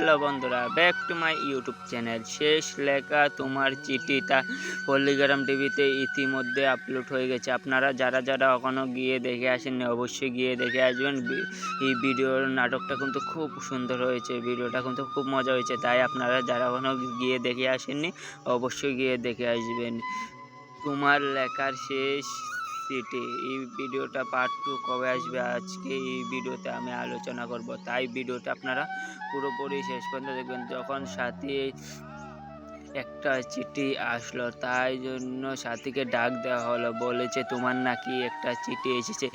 Hello বন্ধুরা, back to my YouTube channel. শেষ লেখা তোমার চিঠিটা পল্লিগ্রাম টিভিতে ইতিমধ্যে আপলোড হয়ে গেছে। আপনারা যারা যারা এখনও গিয়ে দেখে আসেননি অবশ্যই গিয়ে দেখে আসবেন। এই ভিডিওর নাটকটা কিন্তু খুব সুন্দর হয়েছে, ভিডিওটা কিন্তু খুব মজা হয়েছে। তাই আপনারা যারা এখনও গিয়ে দেখে আসেননি অবশ্যই গিয়ে দেখে আসবেন। তোমার লেখার শেষ চিঠি, এই ভিডিওটা পার্ট 2 কবে আসবে আজকে এই ভিডিওতে আমি আলোচনা করব। তাই ভিডিওটা আপনারা পুরোপুরি শেষ পর্যন্ত দেখবেন। যখন সাথী একটা চিঠি আসলো তাই জন্য সাথীকে ডাক দেওয়া হলো, বলেছে তোমার নাকি একটা চিঠি এসেছে।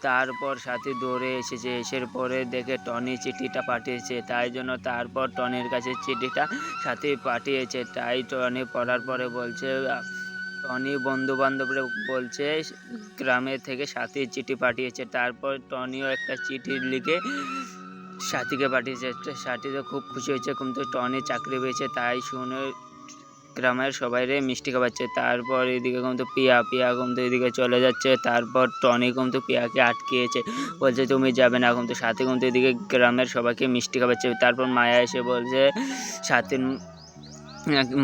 তারপর সাথী দৌড়ে এসেছে, এসের পরে দেখে টনি চিঠিটা পাঠিয়েছে। তাই জন্য তারপর টনির কাছে চিঠিটা সাথী পাঠিয়েছে। তাই টনি পড়ার পরে বলছে, টনি বন্ধু বান্ধবরা বলছে গ্রামে থেকে সাথীর চিঠি পাঠিয়েছে। তারপর টনিও একটা চিঠি লিখে সাথীকে পাঠিয়েছে। সাথী তো খুব খুশি হয়েছে, কিন্তু টনি চাকরি পেয়েছে তাই শুনে গ্রামের সবাইরে মিষ্টি খাওয়াচ্ছে। তারপর এদিকে কিন্তু পিয়া কিন্তু এদিকে চলে যাচ্ছে। তারপর টনি কিন্তু পিয়াকে আটকিয়েছে, বলছে তুমি যাবে না। কিন্তু সাথী কিন্তু এদিকে গ্রামের সবাইকে মিষ্টি খাওয়াচ্ছে। তারপর মায়া এসে বলছে সাথীর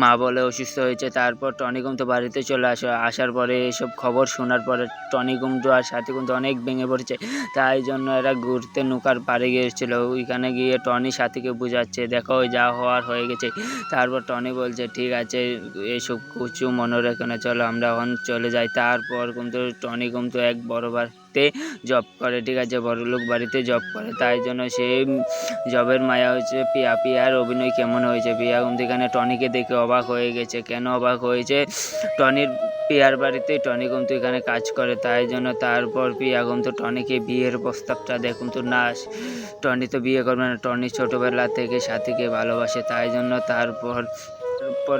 মা বলে অসুস্থ হয়েছে। তারপর টনি কিন্তু বাড়িতে চলে আসার পরে এসব খবর শোনার পরে টনি কিন্তু আর সাথী কিন্তু অনেক ভেঙে পড়েছে। তাই জন্য এরা ঘুরতে নৌকার পাড়ে গিয়েছিল। ওইখানে গিয়ে টনি সাথীকে বোঝাচ্ছে, দেখো যা হওয়ার হয়ে গেছে। তারপর টনি বলছে ঠিক আছে এসব কিছু মনে রেখো না, চলো আমরা এখন চলে যাই। তারপর কিন্তু টনি কিন্তু এক বড় বাড়িতে জব করে, ঠিক আছে, বড়লোক বাড়িতে জব করে। তাই জন্য সে জবের মায়া হচ্ছে পিয়ার অভিনয় কেমন হয়েছে। পিয়া কিন্তু এখানে টনিকে দেখে অবাক হয়ে গেছে। কেন অবাক হয়েছে, টনির পিয়ার বাড়িতে টনি কিন্তু এখানে কাজ করে। তাই জন্য তারপর পিয়া কিন্তু টনিকে বিয়ের প্রস্তাবটা দেয়, কিন্তু না টনি তো বিয়ে করবে না, টনি ছোটোবেলা থেকে সাথীকে ভালোবাসে। তাই জন্য তারপর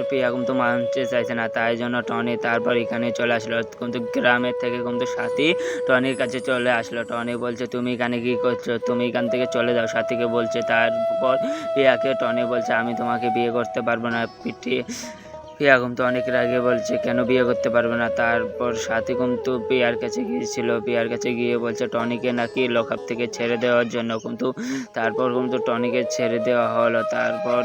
পিয়া কিন্তু মানতে চাইছে না। তাই জন্য টনি তারপর এখানে চলে আসলো। কিন্তু গ্রামের থেকে কিন্তু সাথী টনির কাছে চলে আসলো। টনি বলছে তুমি এখানে কী করছো, তুমি এখান থেকে চলে যাও, সাথীকে বলছে। তারপর পিয়াকে টনি বলছে আমি তোমাকে বিয়ে করতে পারবো না। পিয়া কিন্তু অনেক রাগে বলছে কেন বিয়ে করতে পারবে না। তারপর সাথী কিন্তু পিয়ার কাছে গিয়েছিল, পিয়ার কাছে গিয়ে বলছে টনিকে নাকি লকআপ থেকে ছেড়ে দেওয়ার জন্য। কিন্তু তারপর কিন্তু টনিকে ছেড়ে দেওয়া হলো। তারপর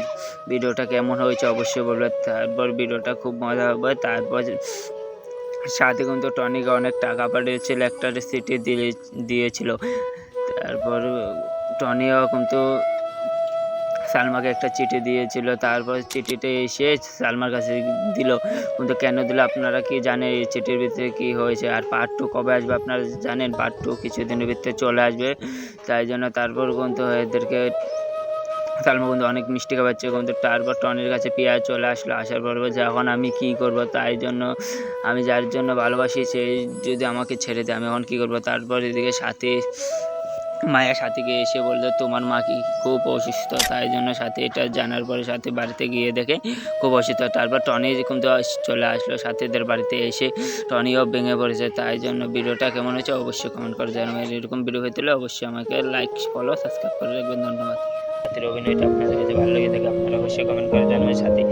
ভিডিওটা কেমন হয়েছে অবশ্যই বলবে। তারপর ভিডিওটা খুব মজা হবে। তারপর সাথী কিন্তু টনিকে অনেক টাকা পাঠিয়েছিল, একটা চিঠি দিয়েছিল। তারপর টনিও কিন্তু সালমাকে একটা চিঠি দিয়েছিল। তারপর চিঠিটা এসে সালমার কাছে দিল, কিন্তু কেন দিল আপনারা কি জানেন এই চিঠির ভিতরে কী হয়েছে। আর পার্ট 2 কবে আসবে আপনারা জানেন, পার্ট 2 কিছুদিনের ভিতরে চলে আসবে। তাই জন্য তারপর কিন্তু এদেরকে সালমা কিন্তু অনেক মিষ্টি খাওয়াচ্ছে। কিন্তু তারপর টনির কাছে পিয়া চলে আসলো, আসার পর বলছে এখন আমি কী করব, তাই জন্য আমি যার জন্য ভালোবাসি সে যদি আমাকে ছেড়ে দেয় আমি এখন কী করবো। তারপর এদিকে মায়া সাথীকে এসে বললো তোমার মা কি খুব অসুস্থ। তাই জন্য সাথী এটা জানার পরে সাথী বাড়িতে গিয়ে দেখে খুব অসুস্থ। তারপর টনি কিন্তু চলে আসলো সাথীদের বাড়িতে, এসে টনিও ভেঙে পড়েছে। তাই জন্য ভিডিওটা কেমন হয়েছে অবশ্যই কমেন্ট করে জানাবেন। এরকম ভিডিও হতে হলে অবশ্যই আমাকে লাইক ফলো সাবস্ক্রাইব করে রাখবেন। ধন্যবাদ। সাথীর অভিনয়টা আপনাদের কাছে ভালো লেগে থাকে আপনারা অবশ্যই কমেন্ট করে জানাবেন। সাথী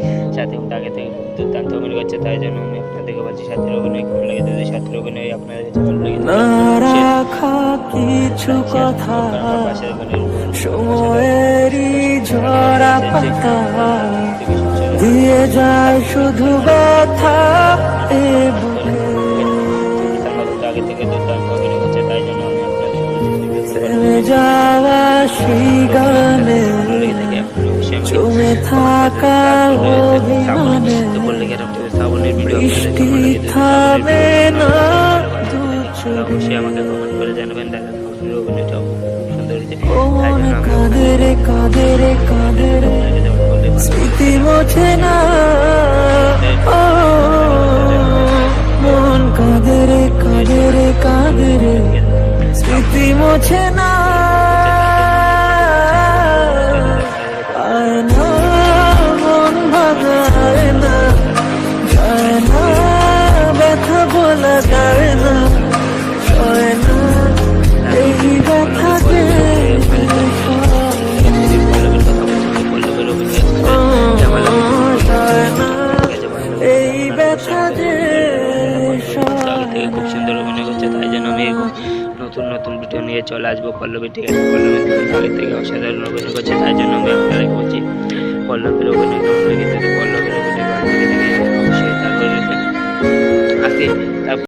কিন্তু আগে থেকে খুব দুর্দান্ত অভিনয় করছে। তাই জন্য আমি আপনাদেরকে বলছি সাথীর অভিনয় কেমন লেগে থাকে। সাথীর অভিনয় আপনাদের কাছে ভালো লেগে কিছু কথা সময়েরই ঝরা পাতা দিয়ে যায় শুধু ব্যথা এ বুকে আগে থেকে দুর্দান্ত অভিনয় করছে। তাই জন্য আমি থেমে যাওয়া সেই গানে জমে থাকা অভিমানে বৃষ্টি থামে না অবশ্যই আমাকে কমেন্ট করে জানাবেন। অভিনয়টা সুন্দর হয়েছে। কাঁদে রে কাঁদে রে কাঁদে রে স্মৃতি মোছে না, মন কাঁদে রে কাঁদে রে কাঁদে রে স্মৃতি মোছে না। আয় না মন ভাঙায় না, যায় না ব্যথা বলা যায় না, হয় না এই ব্যথাকে এই ব্যথা যে খুব সুন্দর অভিনয় করছে। তাই জন্য আমি নতুন ভিডিও নিয়ে চলে আসবো। পল্লবী, ঠিক আছে, পল্লবী আগে থেকে অসাধারণ অভিনয় করছে। তাই জন্য আমি আপনাদের বলছি পল্লবের অভিনয় কেমন